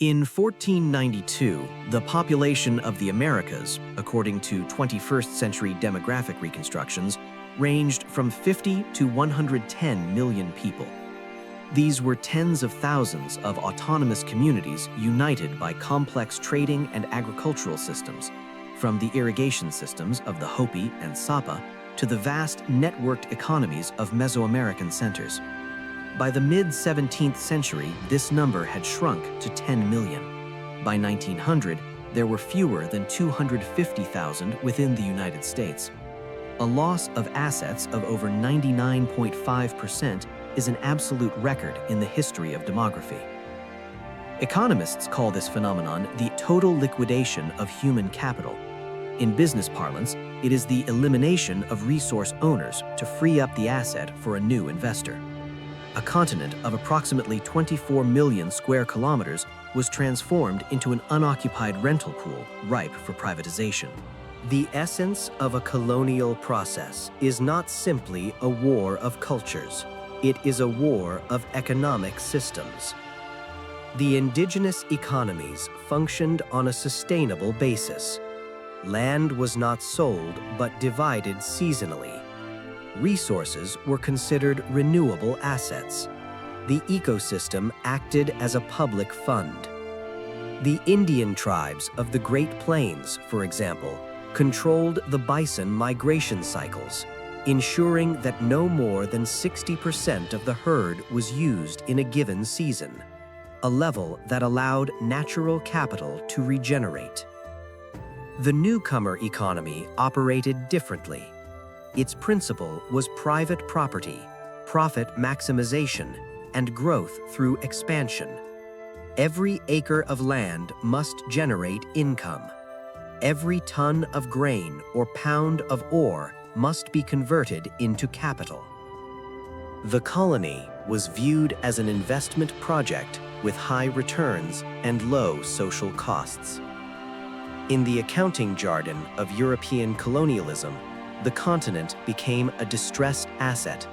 In 1492, the population of the Americas, according to 21st century demographic reconstructions, ranged from 50 to 110 million people. These were tens of thousands of autonomous communities united by complex trading and agricultural systems, from the irrigation systems of the Hopi and Sapa to the vast networked economies of Mesoamerican centers. By the mid-17th century, this number had shrunk to 10 million. By 1900, there were fewer than 250,000 within the United States. A loss of assets of over 99.5% is an absolute record in the history of demography. Economists call this phenomenon the total liquidation of human capital. In business parlance, it is the elimination of resource owners to free up the asset for a new investor. A continent of approximately 24 million square kilometers was transformed into an unoccupied rental pool ripe for privatization. The essence of a colonial process is not simply a war of cultures. It is a war of economic systems. The indigenous economies functioned on a sustainable basis. Land was not sold but divided seasonally. Resources were considered renewable assets. The ecosystem acted as a public fund. The Indian tribes of the Great Plains, for example, controlled the bison migration cycles, ensuring that no more than 60% of the herd was used in a given season, a level that allowed natural capital to regenerate. The newcomer economy operated differently. Its principle was private property, profit maximization, and growth through expansion. Every acre of land must generate income. Every ton of grain or pound of ore must be converted into capital. The colony was viewed as an investment project with high returns and low social costs. In the accounting jargon of European colonialism, the continent became a distressed asset.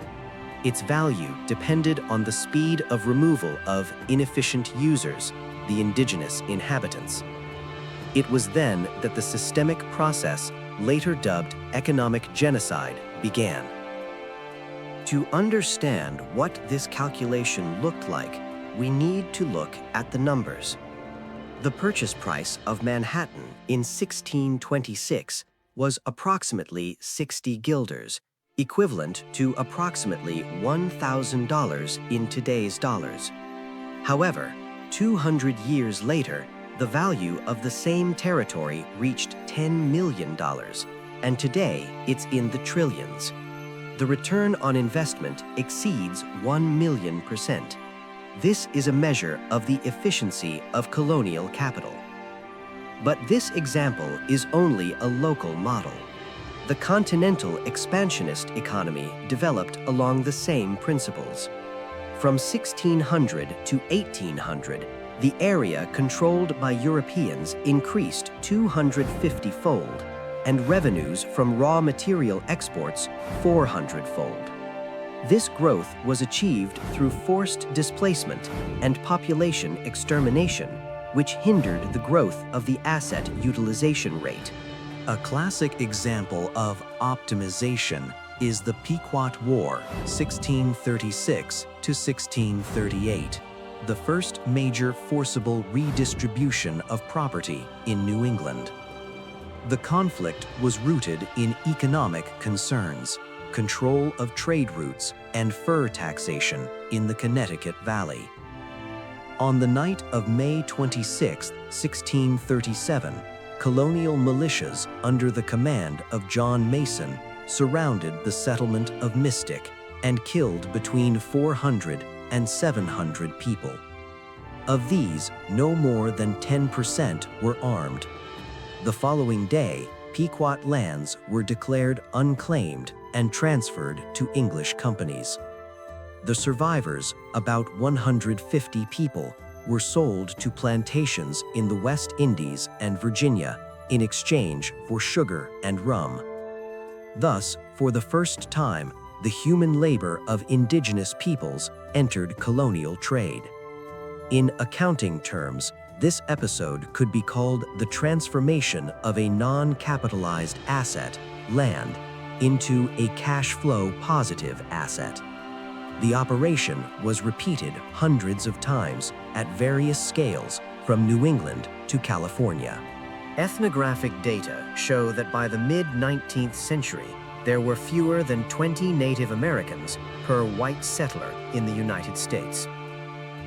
Its value depended on the speed of removal of inefficient users, the indigenous inhabitants. It was then that the systemic process, later dubbed economic genocide, began. To understand what this calculation looked like, we need to look at the numbers. The purchase price of Manhattan in 1626 was approximately 60 guilders, equivalent to approximately $1,000 in today's dollars. However, 200 years later, the value of the same territory reached $10 million, and today it's in the trillions. The return on investment exceeds 1,000,000%. This is a measure of the efficiency of colonial capital. But this example is only a local model. The continental expansionist economy developed along the same principles. From 1600 to 1800, the area controlled by Europeans increased 250-fold, and revenues from raw material exports 400-fold. This growth was achieved through forced displacement and population extermination, which hindered the growth of the asset utilization rate. A classic example of optimization is the Pequot War, 1636 to 1638, the first major forcible redistribution of property in New England. The conflict was rooted in economic concerns, control of trade routes, and fur taxation in the Connecticut Valley. On the night of May 26, 1637, colonial militias under the command of John Mason surrounded the settlement of Mystic and killed between 400 and 700 people. Of these, no more than 10% were armed. The following day, Pequot lands were declared unclaimed and transferred to English companies. The survivors, about 150 people, were sold to plantations in the West Indies and Virginia in exchange for sugar and rum. Thus, for the first time, the human labor of indigenous peoples entered colonial trade. In accounting terms, This episode could be called the transformation of a non-capitalized asset, land, into a cash flow positive asset. The operation was repeated hundreds of times at various scales from New England to California. Ethnographic data show that by the mid-19th century, there were fewer than 20 Native Americans per white settler in the United States.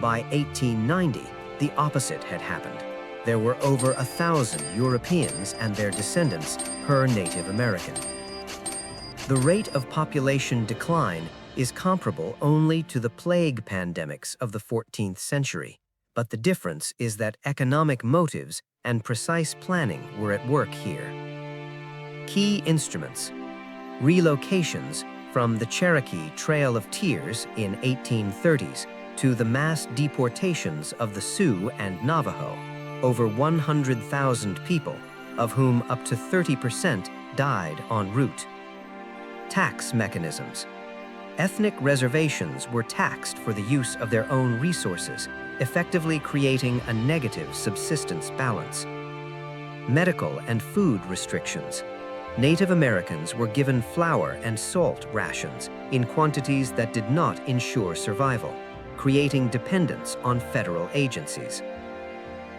By 1890, the opposite had happened. There were over 1,000 Europeans and their descendants per Native American. The rate of population decline is comparable only to the plague pandemics of the 14th century, but the difference is that economic motives and precise planning were at work here. Key instruments: relocations from the Cherokee Trail of Tears in 1830s to the mass deportations of the Sioux and Navajo, over 100,000 people, of whom up to 30% died en route. Tax mechanisms. Ethnic reservations were taxed for the use of their own resources, effectively creating a negative subsistence balance. Medical and food restrictions. Native Americans were given flour and salt rations in quantities that did not ensure survival, creating dependence on federal agencies.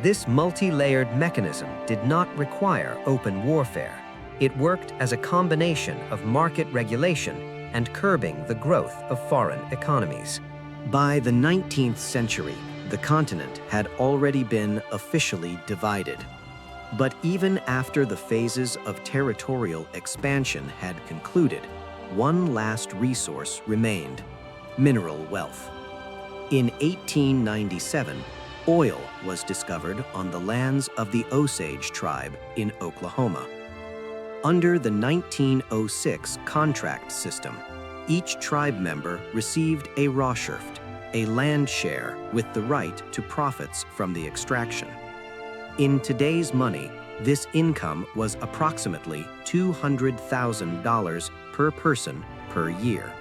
This multi-layered mechanism did not require open warfare. It worked as a combination of market regulation and curbing the growth of foreign economies. By the 19th century, the continent had already been officially divided. But even after the phases of territorial expansion had concluded, one last resource remained: mineral wealth. In 1897, oil was discovered on the lands of the Osage tribe in Oklahoma. Under the 1906 contract system, each tribe member received a Rawshift, a land share with the right to profits from the extraction. In today's money, this income was approximately $200,000 per person per year.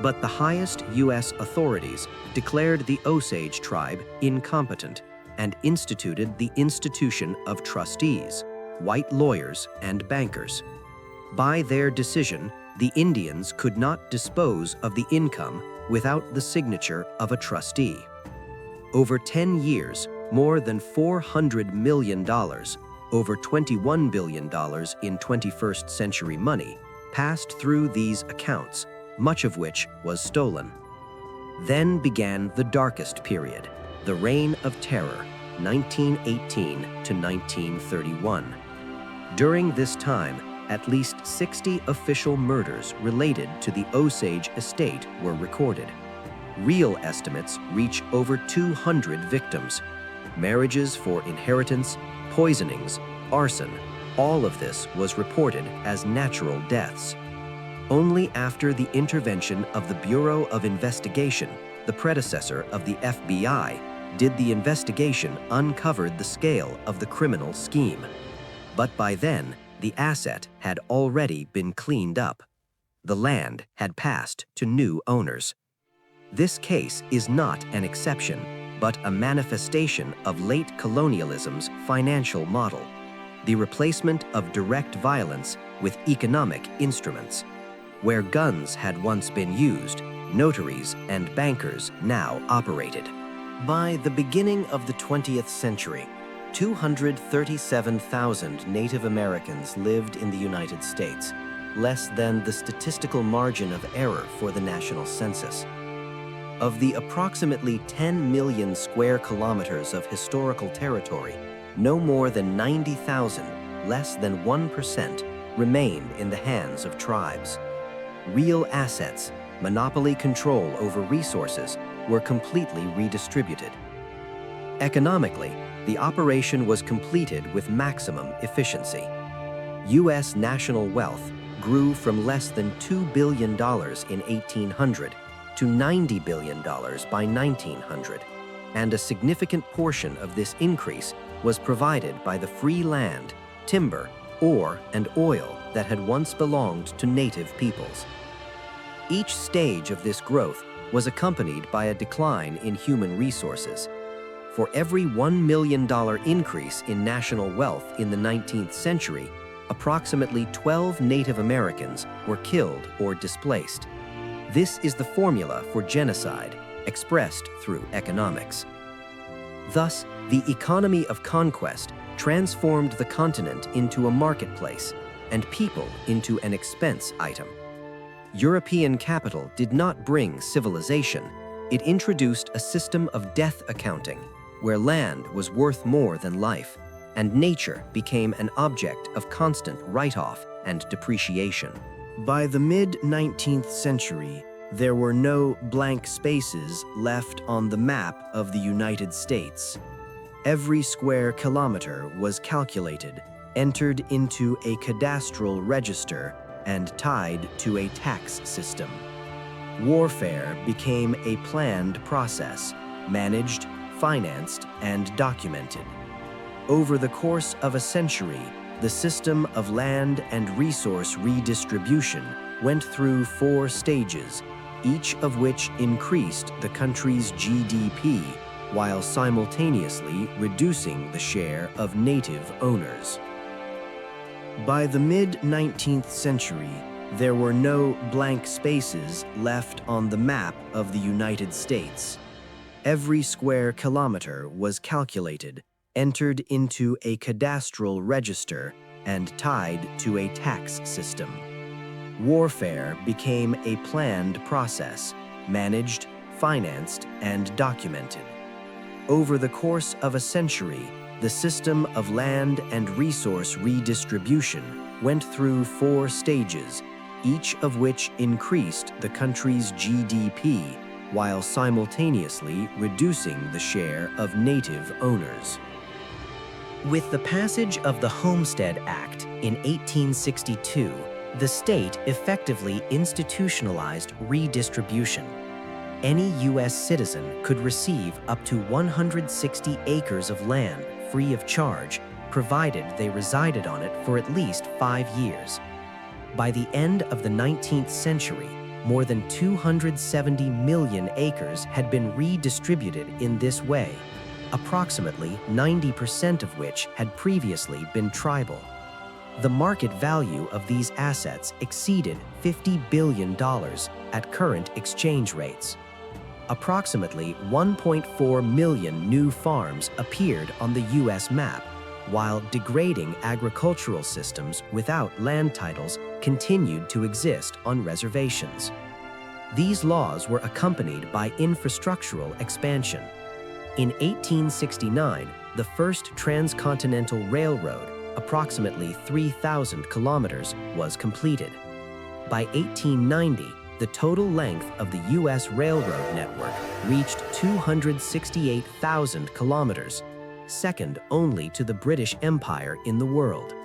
But the highest U.S. authorities declared the Osage tribe incompetent and instituted the institution of trustees, white lawyers and bankers. By their decision, the Indians could not dispose of the income without the signature of a trustee. Over 10 years, more than $400 million, over $21 billion in 21st century money, passed through these accounts, much of which was stolen. Then began the darkest period, the Reign of Terror, 1918 to 1931. During this time, at least 60 official murders related to the Osage estate were recorded. Real estimates reach over 200 victims. Marriages for inheritance, poisonings, arson, all of this was reported as natural deaths. Only after the intervention of the Bureau of Investigation, the predecessor of the FBI, did the investigation uncover the scale of the criminal scheme. But by then, the asset had already been cleaned up. The land had passed to new owners. This case is not an exception, but a manifestation of late colonialism's financial model, the replacement of direct violence with economic instruments. Where guns had once been used, notaries and bankers now operated. By the beginning of the 20th century, 237,000 Native Americans lived in the United States, less than the statistical margin of error for the national census. Of the approximately 10 million square kilometers of historical territory, no more than 90,000, less than 1%, remained in the hands of tribes. Real assets, monopoly control over resources, were completely redistributed. Economically, the operation was completed with maximum efficiency. U.S. national wealth grew from less than $2 billion in 1800 to $90 billion by 1900, and a significant portion of this increase was provided by the free land, timber, ore, and oil that had once belonged to native peoples. Each stage of this growth was accompanied by a decline in human resources. For every $1 million increase in national wealth in the 19th century, approximately 12 Native Americans were killed or displaced. This is the formula for genocide, expressed through economics. Thus, the economy of conquest transformed the continent into a marketplace and people into an expense item. European capital did not bring civilization. It introduced a system of death accounting, where land was worth more than life, and nature became an object of constant write-off and depreciation. By the mid-19th century, there were no blank spaces left on the map of the United States. Every square kilometer was calculated, entered into a cadastral register, and tied to a tax system. Warfare became a planned process, managed, financed, and documented. Over the course of a century, the system of land and resource redistribution went through 4 stages, each of which increased the country's GDP while simultaneously reducing the share of native owners. By the mid-19th century, there were no blank spaces left on the map of the United States. Every square kilometer was calculated, entered into a cadastral register, and tied to a tax system. Warfare became a planned process, managed, financed, and documented. Over the course of a century, the system of land and resource redistribution went through 4 stages, each of which increased the country's GDP while simultaneously reducing the share of native owners. With the passage of the Homestead Act in 1862, the state effectively institutionalized redistribution. Any U.S. citizen could receive up to 160 acres of land free of charge, provided they resided on it for at least 5 years. By the end of the 19th century, more than 270 million acres had been redistributed in this way, approximately 90% of which had previously been tribal. The market value of these assets exceeded $50 billion at current exchange rates. Approximately 1.4 million new farms appeared on the U.S. map, while degrading agricultural systems without land titles continued to exist on reservations. These laws were accompanied by infrastructural expansion. In 1869, the first transcontinental railroad, approximately 3,000 kilometers, was completed. By 1890, the total length of the U.S. railroad network reached 268,000 kilometers, second only to the British Empire in the world.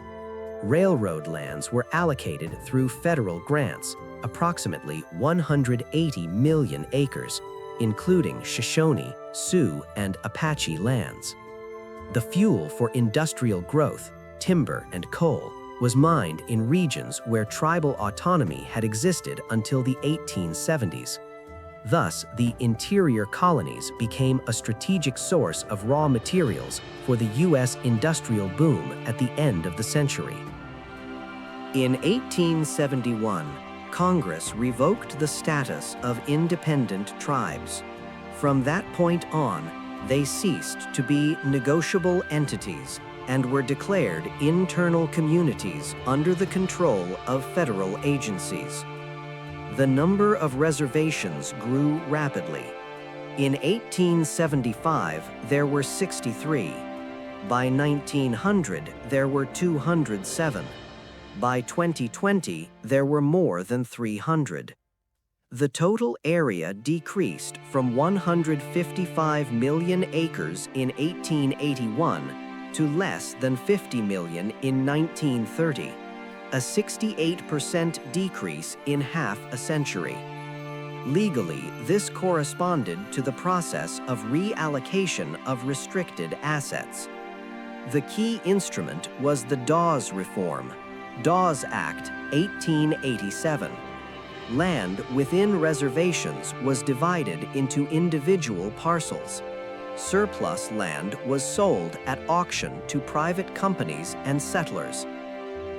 Railroad lands were allocated through federal grants, approximately 180 million acres, including Shoshone, Sioux, and Apache lands. The fuel for industrial growth, timber and coal, was mined in regions where tribal autonomy had existed until the 1870s. Thus, the interior colonies became a strategic source of raw materials for the U.S. industrial boom at the end of the century. In 1871, Congress revoked the status of independent tribes. From that point on, they ceased to be negotiable entities and were declared internal communities under the control of federal agencies. The number of reservations grew rapidly. In 1875, there were 63. By 1900, there were 207. By 2020, there were more than 300. The total area decreased from 155 million acres in 1881 to less than 50 million in 1930, a 68% decrease in half a century. Legally, this corresponded to the process of reallocation of restricted assets. The key instrument was the Dawes Reform, Dawes Act, 1887. Land within reservations was divided into individual parcels. Surplus land was sold at auction to private companies and settlers.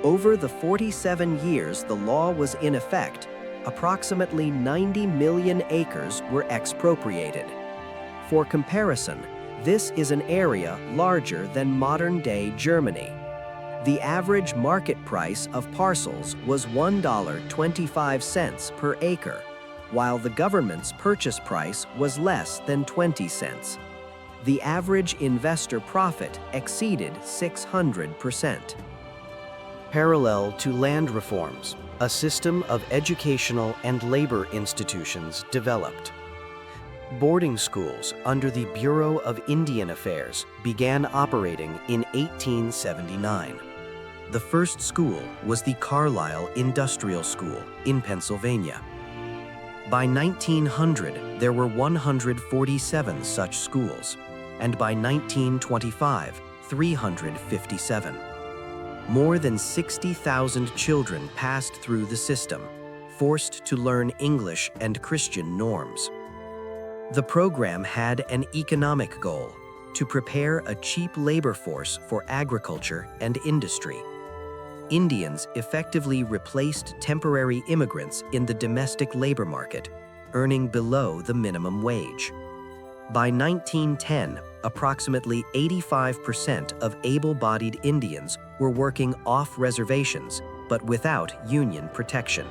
Over the 47 years the law was in effect, approximately 90 million acres were expropriated. For comparison, this is an area larger than modern-day Germany. The average market price of parcels was $1.25 per acre, while the government's purchase price was less than 20 cents. The average investor profit exceeded 600%. Parallel to land reforms, a system of educational and labor institutions developed. Boarding schools under the Bureau of Indian Affairs began operating in 1879. The first school was the Carlisle Industrial School in Pennsylvania. By 1900, there were 147 such schools, and by 1925, 357. More than 60,000 children passed through the system, forced to learn English and Christian norms. The program had an economic goal: to prepare a cheap labor force for agriculture and industry. Indians effectively replaced temporary immigrants in the domestic labor market, earning below the minimum wage. By 1910, approximately 85% of able-bodied Indians were working off reservations, but without union protection.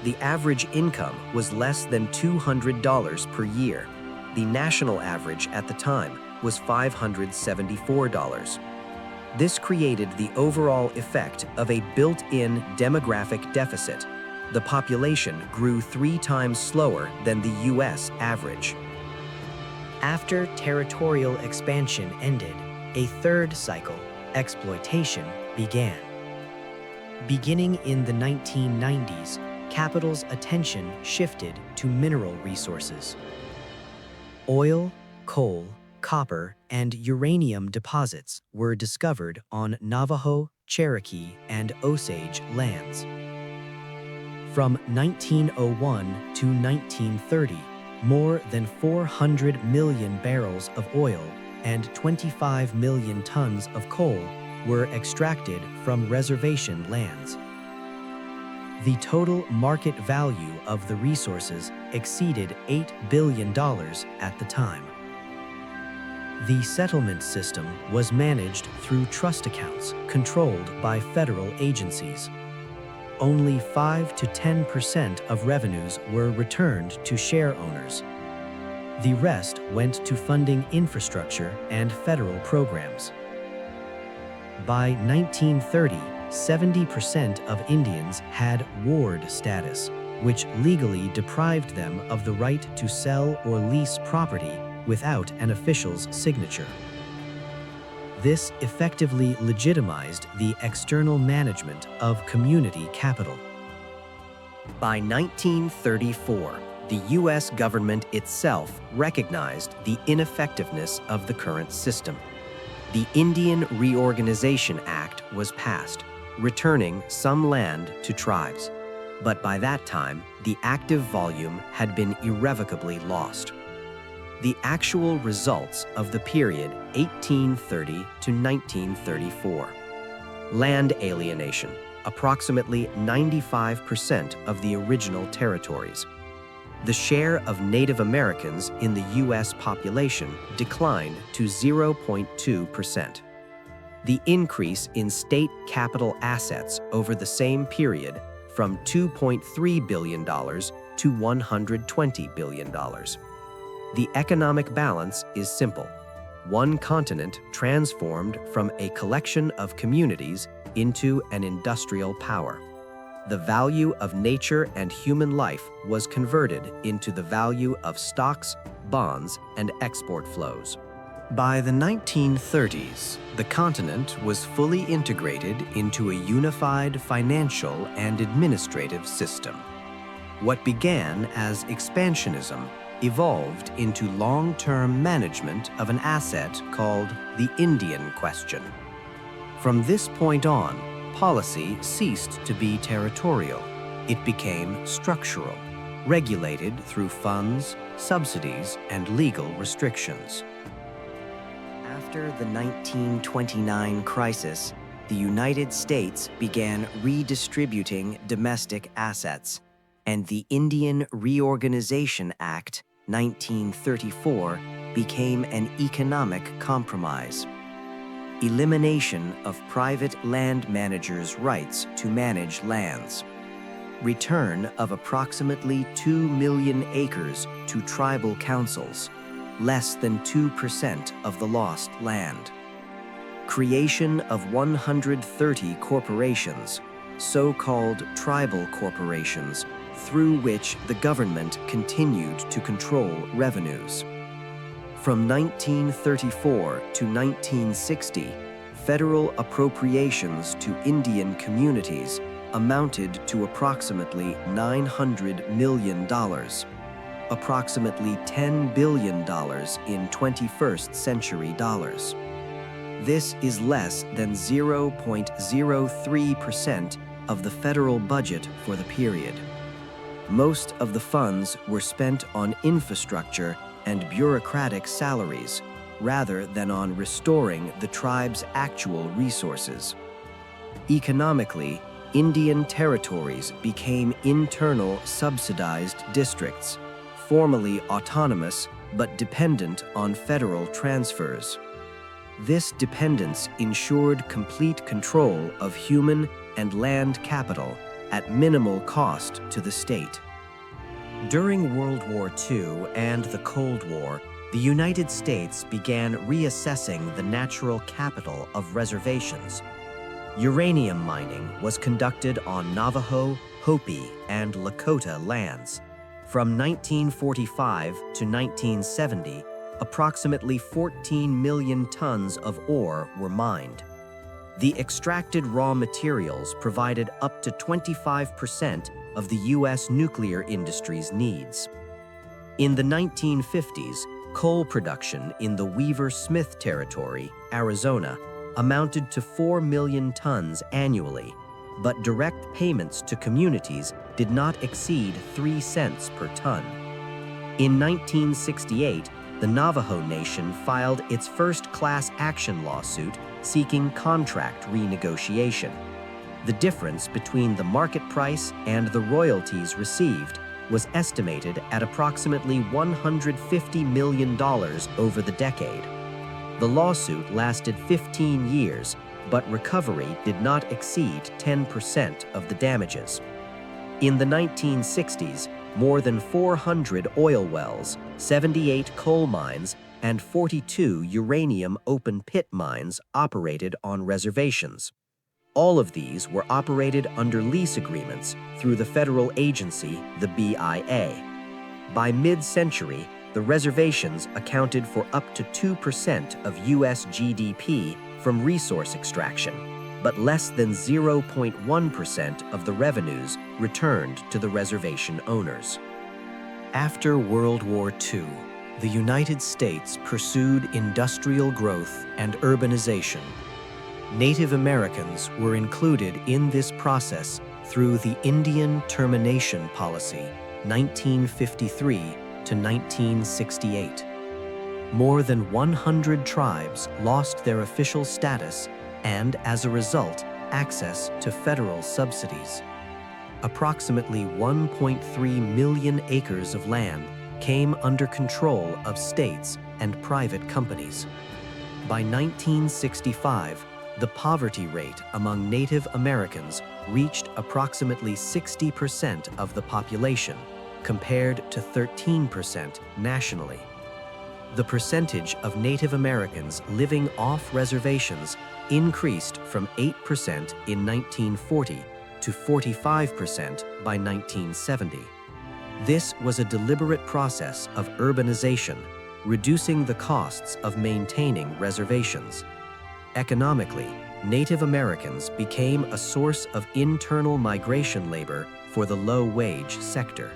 The average income was less than $200 per year. The national average at the time was $574. This created the overall effect of a built-in demographic deficit. The population grew 3 times slower than the U.S. average. After territorial expansion ended, a third cycle, exploitation, began. Beginning in the 1990s, capital's attention shifted to mineral resources. Oil, coal, copper, and uranium deposits were discovered on Navajo, Cherokee, and Osage lands. From 1901 to 1930, more than 400 million barrels of oil and 25 million tons of coal were extracted from reservation lands. The total market value of the resources exceeded $8 billion at the time. The settlement system was managed through trust accounts controlled by federal agencies. Only 5 to 10% of revenues were returned to share owners. The rest went to funding infrastructure and federal programs. By 1930, 70% of Indians had ward status, which legally deprived them of the right to sell or lease property without an official's signature. This effectively legitimized the external management of community capital. By 1934, the U.S. government itself recognized the ineffectiveness of the current system. The Indian Reorganization Act was passed, returning some land to tribes. But by that time, the active volume had been irrevocably lost. The actual results of the period 1830 to 1934. Land alienation, approximately 95% of the original territories. The share of Native Americans in the U.S. population declined to 0.2%. The increase in state capital assets over the same period from $2.3 billion to $120 billion. The economic balance is simple. One continent transformed from a collection of communities into an industrial power. The value of nature and human life was converted into the value of stocks, bonds, and export flows. By the 1930s, the continent was fully integrated into a unified financial and administrative system. What began as expansionism evolved into long-term management of an asset called the Indian Question. From this point on, policy ceased to be territorial. It became structural, regulated through funds, subsidies, and legal restrictions. After the 1929 crisis, the United States began redistributing domestic assets, and the Indian Reorganization Act, 1934, became an economic compromise. Elimination of private land managers' rights to manage lands. Return of approximately 2 million acres to tribal councils, less than 2% of the lost land. Creation of 130 corporations, so-called tribal corporations, through which the government continued to control revenues. From 1934 to 1960, federal appropriations to Indian communities amounted to approximately $900 million, approximately $10 billion in 21st century dollars. This is less than 0.03% of the federal budget for the period. Most of the funds were spent on infrastructure and bureaucratic salaries, rather than on restoring the tribe's actual resources. Economically, Indian territories became internal subsidized districts, formally autonomous but dependent on federal transfers. This dependence ensured complete control of human and land capital at minimal cost to the state. During World War II and the Cold War, the United States began reassessing the natural capital of reservations. Uranium mining was conducted on Navajo, Hopi, and Lakota lands. From 1945 to 1970, approximately 14 million tons of ore were mined. The extracted raw materials provided up to 25% of the U.S. nuclear industry's needs. In the 1950s, coal production in the Weaver-Smith Territory, Arizona, amounted to 4 million tons annually, but direct payments to communities did not exceed 3 cents per ton. In 1968, the Navajo Nation filed its first class action lawsuit seeking contract renegotiation. The difference between the market price and the royalties received was estimated at approximately $150 million over the decade. The lawsuit lasted 15 years, but recovery did not exceed 10% of the damages. In the 1960s, more than 400 oil wells, 78 coal mines, and 42 uranium open-pit mines operated on reservations. All of these were operated under lease agreements through the federal agency, the BIA. By mid-century, the reservations accounted for up to 2% of U.S. GDP from resource extraction, but less than 0.1% of the revenues returned to the reservation owners. After World War II, the United States pursued industrial growth and urbanization. Native Americans were included in this process through the Indian Termination Policy, 1953 to 1968. More than 100 tribes lost their official status and, as a result, access to federal subsidies. Approximately 1.3 million acres of land came under control of states and private companies. By 1965, the poverty rate among Native Americans reached approximately 60% of the population, compared to 13% nationally. The percentage of Native Americans living off reservations increased from 8% in 1940 to 45% by 1970. This was a deliberate process of urbanization, reducing the costs of maintaining reservations. Economically, Native Americans became a source of internal migration labor for the low-wage sector.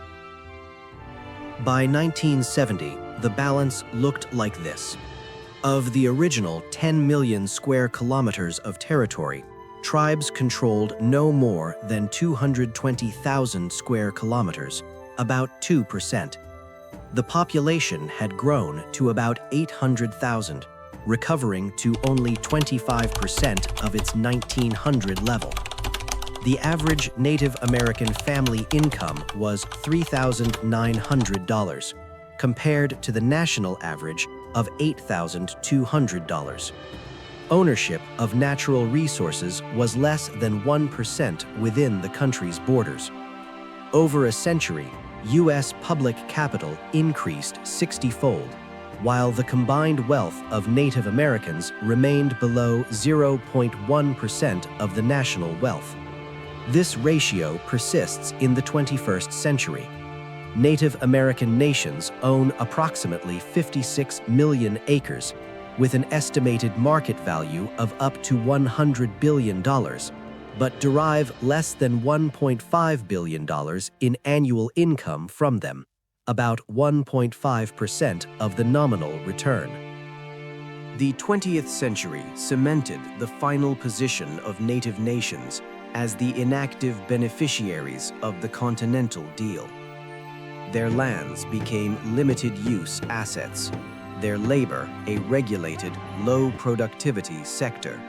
By 1970, the balance looked like this. Of the original 10 million square kilometers of territory, tribes controlled no more than 220,000 square kilometers, about 2%. The population had grown to about 800,000, recovering to only 25% of its 1900 level. The average Native American family income was $3,900, compared to the national average of $8,200. Ownership of natural resources was less than 1% within the country's borders. Over a century, U.S. public capital increased 60-fold, while the combined wealth of Native Americans remained below 0.1% of the national wealth. This ratio persists in the 21st century. Native American nations own approximately 56 million acres, with an estimated market value of up to $100 billion, but derive less than $1.5 billion in annual income from them, about 1.5% of the nominal return. The 20th century cemented the final position of Native nations as the inactive beneficiaries of the Continental Deal. Their lands became limited-use assets, their labor a regulated, low-productivity sector,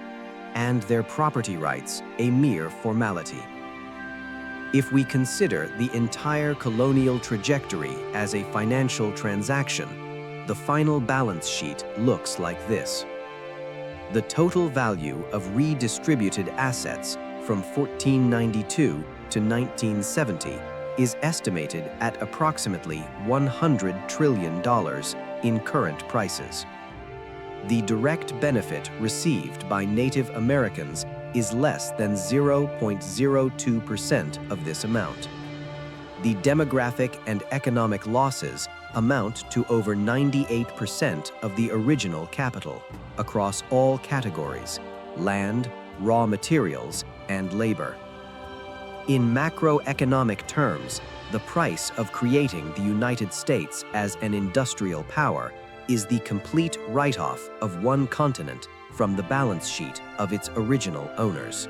and their property rights a mere formality. If we consider the entire colonial trajectory as a financial transaction, the final balance sheet looks like this. The total value of redistributed assets from 1492 to 1970 is estimated at approximately $100 trillion in current prices. The direct benefit received by Native Americans is less than 0.02% of this amount. The demographic and economic losses amount to over 98% of the original capital across all categories: land, raw materials, and labor. In macroeconomic terms, the price of creating the United States as an industrial power is the complete write-off of one continent from the balance sheet of its original owners.